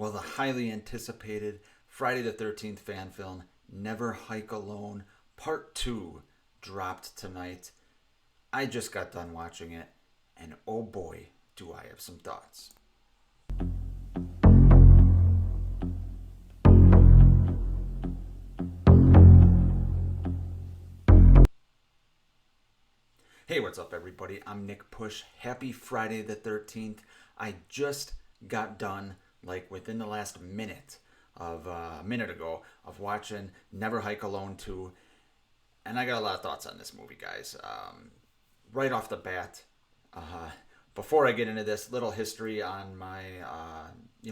Well, the highly anticipated Friday the 13th fan film, Never Hike Alone, Part 2, dropped tonight. I just got done watching it, and oh boy, do I have some thoughts. Hey, what's up, everybody? I'm Nick Push. Happy Friday the 13th. I just got done, like within the last minute of a minute ago, of watching Never Hike Alone 2, and I got a lot of thoughts on this movie, guys. Right off the bat, uh, before I get into this, little history on my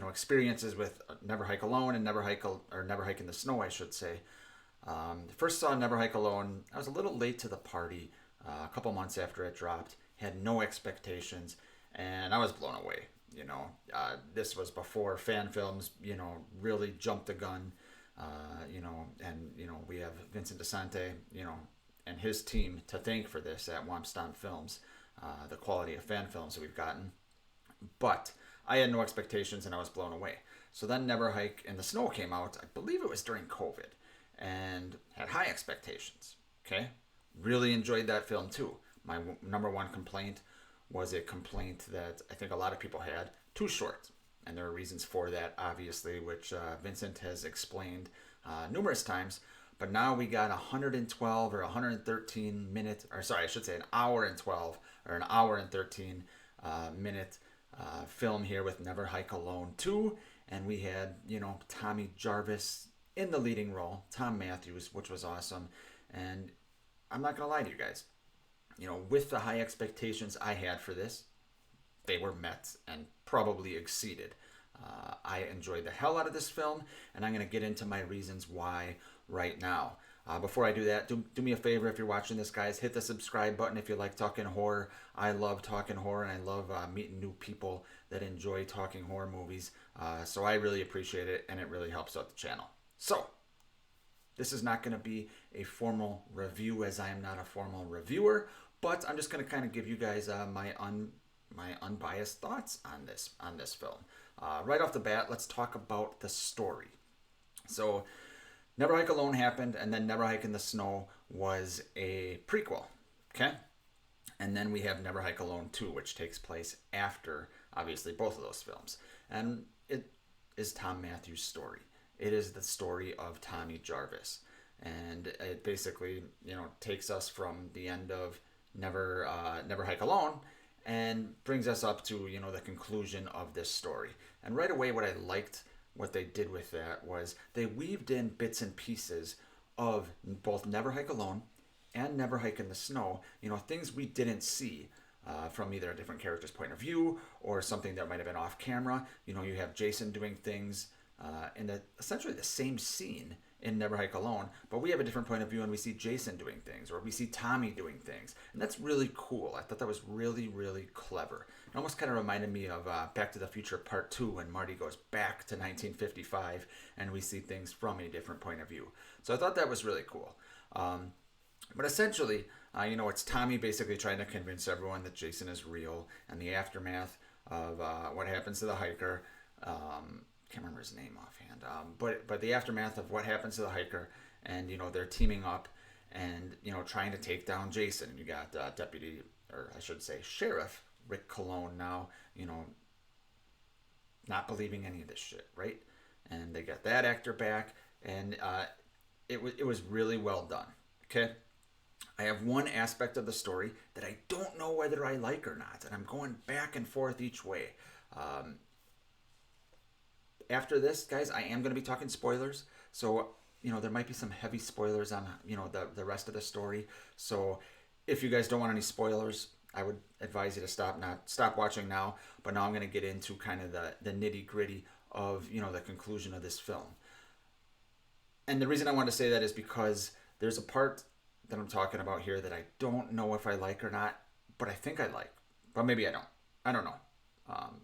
experiences with Never Hike Alone and Never Hike in the Snow, I should say. First saw Never Hike Alone. I was a little late to the party. A couple months after it dropped, had no expectations, and I was blown away. This was before fan films, really jumped the gun. We have Vincent DeSante, and his team to thank for this at Womp Stomp Films, the quality of fan films that we've gotten. But I had no expectations, and I was blown away. So then Never Hike in the Snow came out. I believe it was during COVID, and had high expectations. Okay. Really enjoyed that film too. My number one complaint was a complaint that I think a lot of people had: too short. And there are reasons for that, obviously, which Vincent has explained numerous times. But now we got 112 or 113 minutes, or sorry, I should say an hour and 12 or an hour and 13 minute film here with Never Hike Alone 2. And we had, Tommy Jarvis in the leading role, Tom Matthews, which was awesome. And I'm not going to lie to you guys. With the high expectations I had for this, they were met and probably exceeded. I enjoyed the hell out of this film, and I'm going to get into my reasons why right now. Before I do that, do me a favor if you're watching this, guys. Hit the subscribe button if you like talking horror. I love talking horror, and I love meeting new people that enjoy talking horror movies. So I really appreciate it, and it really helps out the channel. So, this is not going to be a formal review, as I am not a formal reviewer, but I'm just going to kind of give you guys my unbiased thoughts on this film. Right off the bat, let's talk about the story. So, Never Hike Alone happened, and then Never Hike in the Snow was a prequel, okay? And then we have Never Hike Alone 2, which takes place after, obviously, both of those films. And it is Tom Matthews' story. It is the story of Tommy Jarvis. And it basically, takes us from the end of Never Hike Alone and brings us up to, the conclusion of this story. And right away, what I liked, what they did with that was they weaved in bits and pieces of both Never Hike Alone and Never Hike in the Snow, things we didn't see from either a different character's point of view or something that might have been off camera. You have Jason doing things in essentially the same scene in Never Hike Alone, but we have a different point of view and we see Jason doing things, or we see Tommy doing things. And that's really cool. I thought that was really, really clever. It almost kind of reminded me of Back to the Future Part 2 when Marty goes back to 1955 and we see things from a different point of view. So I thought that was really cool. But essentially, it's Tommy basically trying to convince everyone that Jason is real, and the aftermath of what happens to the hiker. Can't remember his name offhand, but the aftermath of what happens to the hiker, and they're teaming up and trying to take down Jason. You got deputy, or I should say Sheriff Rick Cologne now, not believing any of this shit, right? And they got that actor back, and it was really well done. Okay, I have one aspect of the story that I don't know whether I like or not, and I'm going back and forth each way. After this, guys, I am going to be talking spoilers. So, there might be some heavy spoilers on, the rest of the story. So, if you guys don't want any spoilers, I would advise you to stop watching now. But now I'm going to get into kind of the nitty gritty of, the conclusion of this film. And the reason I want to say that is because there's a part that I'm talking about here that I don't know if I like or not, but I think I like. But maybe I don't. I don't know.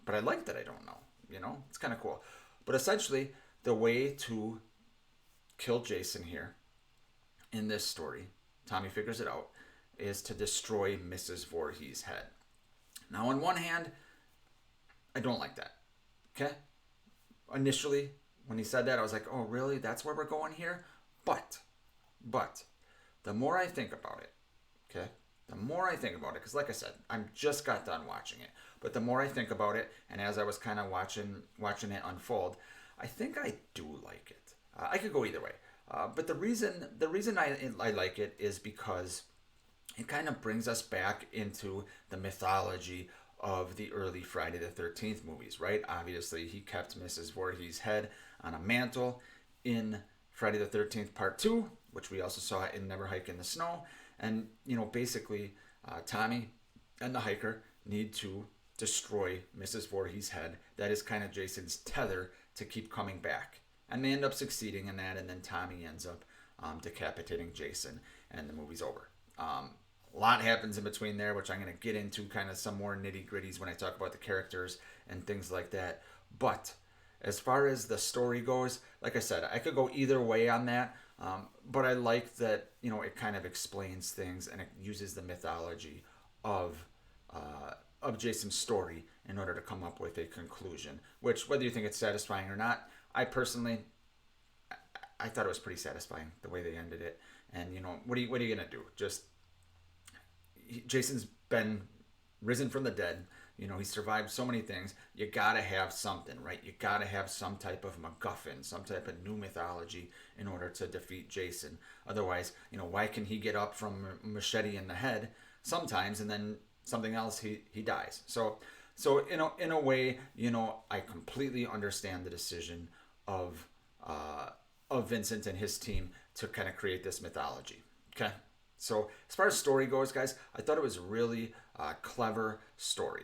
But I like that I don't know. It's kind of cool. But essentially, the way to kill Jason here in this story, Tommy figures it out, is to destroy Mrs. Voorhees' head. Now, on one hand, I don't like that. Okay? initially when he said that, I was like, oh, really? That's where we're going here? But, but, the more I think about it, okay, the more I think about it, because like I said, I'm just got done watching it, but the more I think about it, and as I was kind of watching it unfold, I think I do like it. I could go either way, but the reason I like it is because it kind of brings us back into the mythology of the early Friday the 13th movies, right? Obviously, he kept Mrs. Voorhees' head on a mantle in Friday the 13th Part 2, which we also saw in Never Hike in the Snow. And, basically, Tommy and the hiker need to destroy Mrs. Voorhees' head. That is kind of Jason's tether to keep coming back. And they end up succeeding in that, and then Tommy ends up decapitating Jason, and the movie's over. A lot happens in between there, which I'm going to get into kind of some more nitty gritties when I talk about the characters and things like that. But as far as the story goes, like I said, I could go either way on that. But I like that, it kind of explains things and it uses the mythology of Jason's story in order to come up with a conclusion. Which, whether you think it's satisfying or not, I personally, I thought it was pretty satisfying the way they ended it. And what are you gonna do? Jason's been risen from the dead. He survived so many things. You gotta have something, right? You gotta have some type of MacGuffin, some type of new mythology in order to defeat Jason. Otherwise, why can he get up from a machete in the head sometimes and then something else he dies? So in a way, I completely understand the decision of Vincent and his team to kind of create this mythology. Okay. So as far as story goes, guys, I thought it was a really clever story.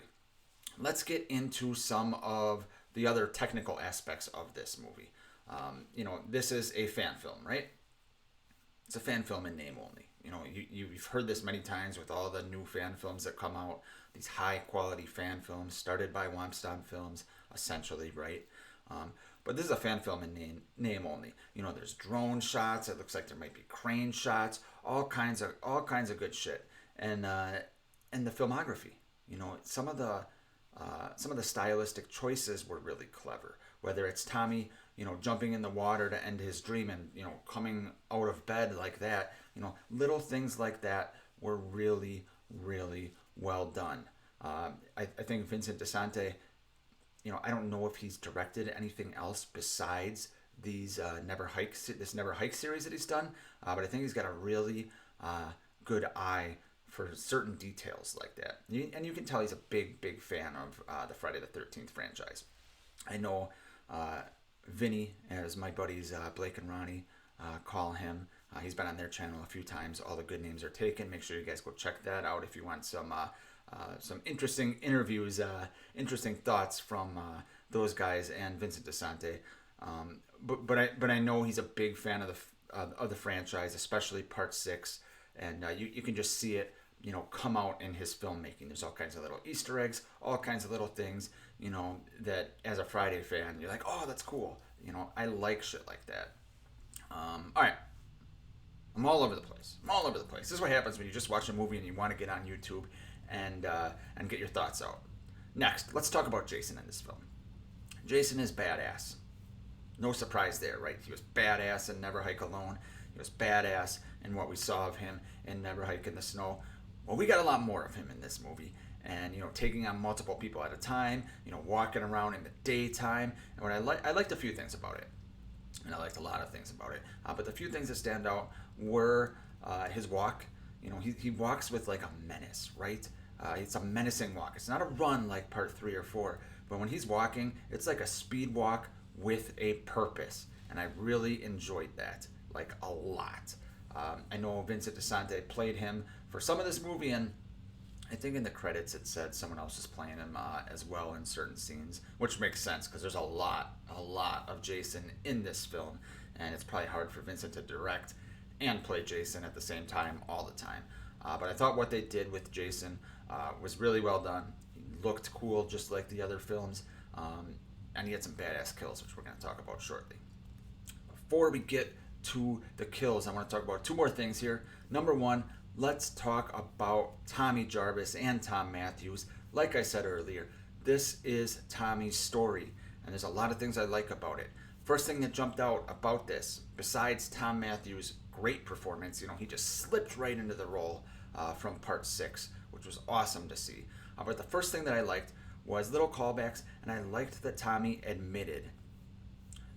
Let's get into some of the other technical aspects of this movie. This is a fan film, right? It's a fan film in name only. You've heard this many times with all the new fan films that come out. These high quality fan films started by Womp Stomp Films, essentially, right? But this is a fan film in name only. There's drone shots. It looks like there might be crane shots. All kinds of good shit. And the filmography. Some of the stylistic choices were really clever. Whether it's Tommy, jumping in the water to end his dream and coming out of bed like that. Little things like that were really, really well done. I think Vincent DeSante, I don't know if he's directed anything else besides this Never Hike series that he's done, but I think he's got a really good eye for certain details like that. And you can tell he's a big, big fan of the Friday the 13th franchise. I know Vinny, as my buddies Blake and Ronnie call him. He's been on their channel a few times. All the good names are taken. Make sure you guys go check that out if you want some interesting interviews, interesting thoughts from those guys and Vincent DeSante. But I know he's a big fan of the franchise, especially Part 6, and you can just see it, come out in his filmmaking. There's all kinds of little Easter eggs, all kinds of little things, that as a Friday fan, you're like, oh, that's cool. I like shit like that. All right. I'm all over the place. This is what happens when you just watch a movie and you want to get on YouTube and get your thoughts out. Next, let's talk about Jason in this film. Jason is badass. No surprise there, right? He was badass in Never Hike Alone. He was badass in what we saw of him in Never Hike in the Snow. Well, we got a lot more of him in this movie. And, taking on multiple people at a time, walking around in the daytime. And what I liked a few things about it. And I liked a lot of things about it. But the few things that stand out were his walk. He walks with like a menace, right? It's a menacing walk. It's not a run like Part 3 or 4. But when he's walking, it's like a speed walk with a purpose. And I really enjoyed that, like a lot. I know Vincent DeSante played him for some of this movie, and I think in the credits it said someone else is playing him as well in certain scenes, which makes sense because there's a lot of Jason in this film, and it's probably hard for Vincent to direct and play Jason at the same time all the time. But I thought what they did with Jason was really well done. He looked cool just like the other films, and he had some badass kills, which we're going to talk about shortly. Before we get to the kills, I want to talk about two more things here. Number one, let's talk about Tommy Jarvis and Tom Matthews. Like I said earlier, this is Tommy's story. and there's a lot of things I like about it. First thing that jumped out about this, besides Tom Matthews' great performance, he just slipped right into the role from part 6, which was awesome to see. But the first thing that I liked was little callbacks, and I liked that Tommy admitted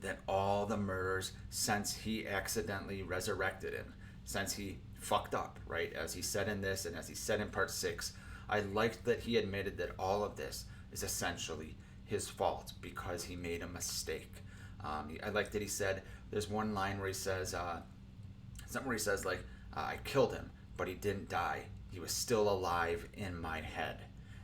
that all the murders since he accidentally resurrected him, since he fucked up, right? As he said in this and as he said in part 6, I liked that he admitted that all of this is essentially his fault because he made a mistake. I liked that he said, there's one line where he says, something where he says, like, I killed him, but he didn't die. He was still alive in my head.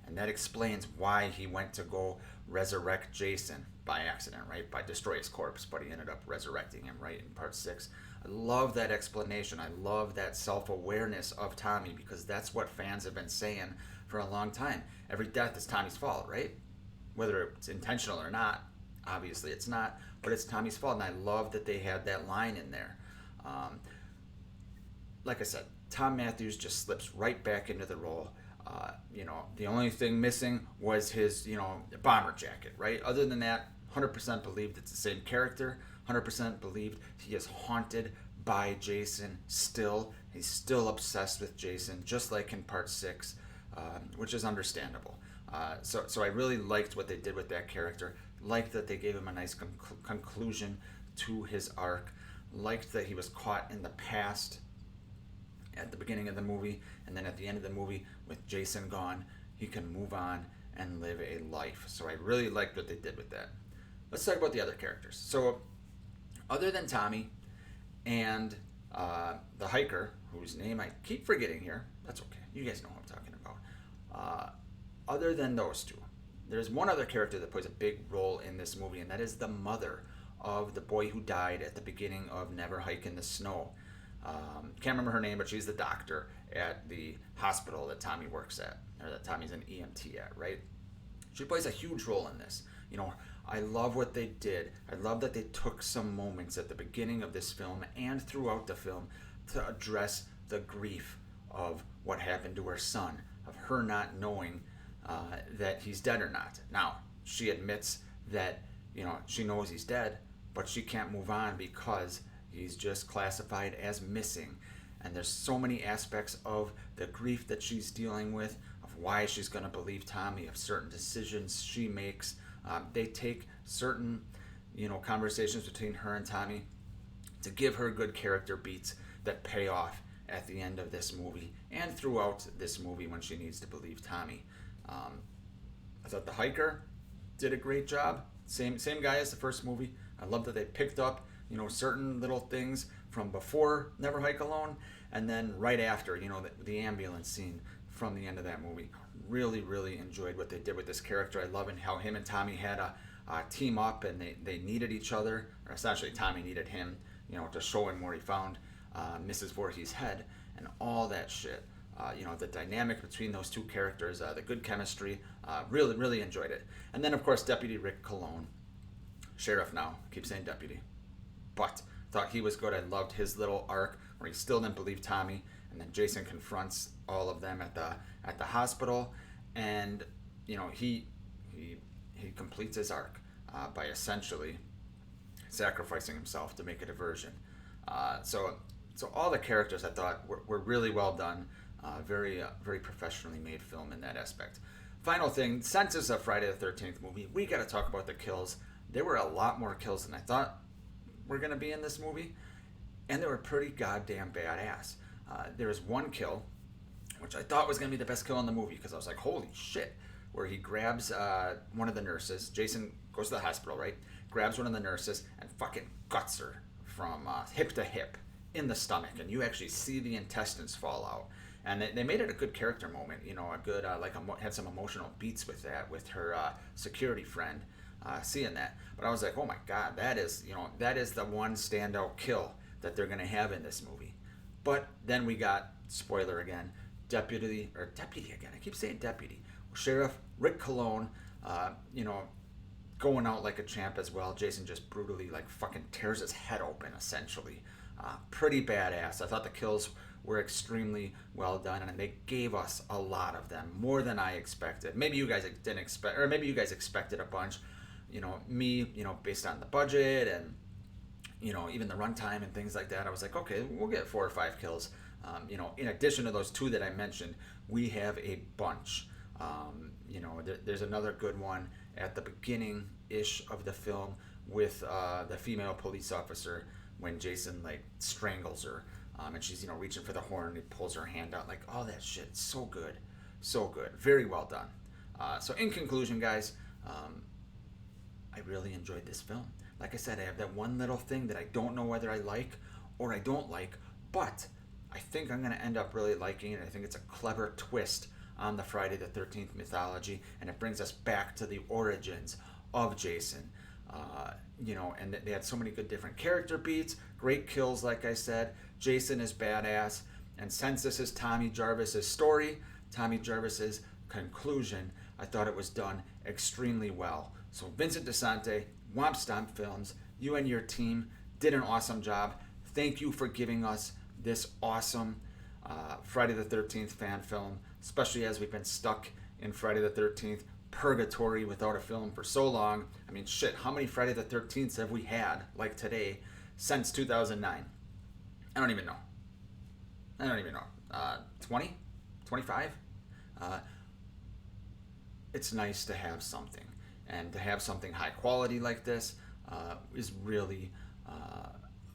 And that explains why he went to go resurrect Jason by accident, right? By destroy his corpse, but he ended up resurrecting him, right, in part 6. I love that explanation. I love that self-awareness of Tommy, because that's what fans have been saying for a long time. Every death is Tommy's fault, right? Whether it's intentional or not, obviously it's not, but it's Tommy's fault, and I love that they had that line in there. Like I said, Tom Matthews just slips right back into the role. The only thing missing was his, bomber jacket, right? Other than that, 100% believed it's the same character. 100% believed he is haunted by Jason still. He's still obsessed with Jason, just like in part 6, which is understandable. So I really liked what they did with that character. Liked that they gave him a nice conclusion to his arc. Liked that he was caught in the past at the beginning of the movie, and then at the end of the movie, with Jason gone, he can move on and live a life. So I really liked what they did with that. Let's talk about the other characters. So other than Tommy and the hiker, whose name I keep forgetting here, that's okay, you guys know who I'm talking about. Other than those two, there's one other character that plays a big role in this movie, and that is the mother of the boy who died at the beginning of Never Hike in the Snow. Can't remember her name, but she's the doctor at the hospital that Tommy works at, or that Tommy's an EMT at, right? She plays a huge role in this. I love what they did. I love that they took some moments at the beginning of this film and throughout the film to address the grief of what happened to her son, of her not knowing that he's dead or not. Now, she admits that, she knows he's dead, but she can't move on because he's just classified as missing. And there's so many aspects of the grief that she's dealing with, of why she's going to believe Tommy, of certain decisions she makes. They take certain, conversations between her and Tommy to give her good character beats that pay off at the end of this movie and throughout this movie when she needs to believe Tommy. I thought the hiker did a great job. Same guy as the first movie. I love that they picked up, certain little things from before Never Hike Alone, and then right after, the ambulance scene from the end of that movie. Really, really enjoyed what they did with this character. I love how him and Tommy had a team up, and they needed each other, or essentially Tommy needed him, to show him where he found Mrs. Voorhees' head and all that shit. The dynamic between those two characters, the good chemistry, really, really enjoyed it. And then, of course, Deputy Rick Cologne, sheriff now, I keep saying deputy, but thought he was good. I loved his little arc where he still didn't believe Tommy, and then Jason confronts all of them at the hospital, and he completes his arc by essentially sacrificing himself to make a diversion. So all the characters I thought were really well done. Very professionally made film in that aspect. Final thing, since it's a Friday the 13th movie, we got to talk about the kills. There were a lot more kills than I thought were going to be in this movie, and they were pretty goddamn badass. There was one kill, which I thought was going to be the best kill in the movie, because I was like, holy shit, where he grabs one of the nurses. Jason goes to the hospital, right? Grabs one of the nurses and fucking guts her from hip to hip in the stomach, and you actually see the intestines fall out. And they made it a good character moment, a good, had some emotional beats with that, with her security friend, seeing that. But I was like, oh my God, that is the one standout kill that they're going to have in this movie. But then we got, spoiler again, deputy again, I keep saying deputy, Sheriff Rick Cologne, going out like a champ as well. Jason just brutally, fucking tears his head open, essentially. Pretty badass. I thought the kills were extremely well done, and they gave us a lot of them, more than I expected. Maybe you guys didn't expect, or maybe you guys expected a bunch. me, based on the budget and even the runtime and things like that, I was like, okay, we'll get 4 or 5 kills. In addition to those 2 that I mentioned, we have a bunch. There's another good one at the beginning ish of the film with the female police officer when Jason like strangles her, and she's reaching for the horn and he pulls her hand out. Like, all that shit, so good, so good, very well done. So in conclusion, guys, I really enjoyed this film. Like I said, I have that one little thing that I don't know whether I like or I don't like, but I think I'm going to end up really liking it. I think it's a clever twist on the Friday the 13th mythology, and it brings us back to the origins of Jason. And they had so many good different character beats, great kills, like I said. Jason is badass, and since this is Tommy Jarvis's story, Tommy Jarvis's conclusion, I thought it was done extremely well. So Vincent DeSante, Womp Stomp Films, you and your team did an awesome job. Thank you for giving us this awesome Friday the 13th fan film, especially as we've been stuck in Friday the 13th purgatory without a film for so long. I mean, shit, how many Friday the 13ths have we had, like today, since 2009? I don't even know. 20? 25? It's nice to have something. And to have something high quality like this is really,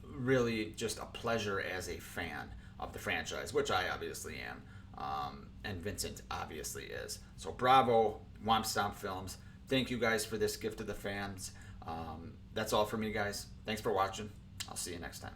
really just a pleasure as a fan of the franchise, which I obviously am. And Vincent obviously is. So bravo, Womp Stomp Films. Thank you guys for this gift to the fans. That's all for me, guys. Thanks for watching. I'll see you next time.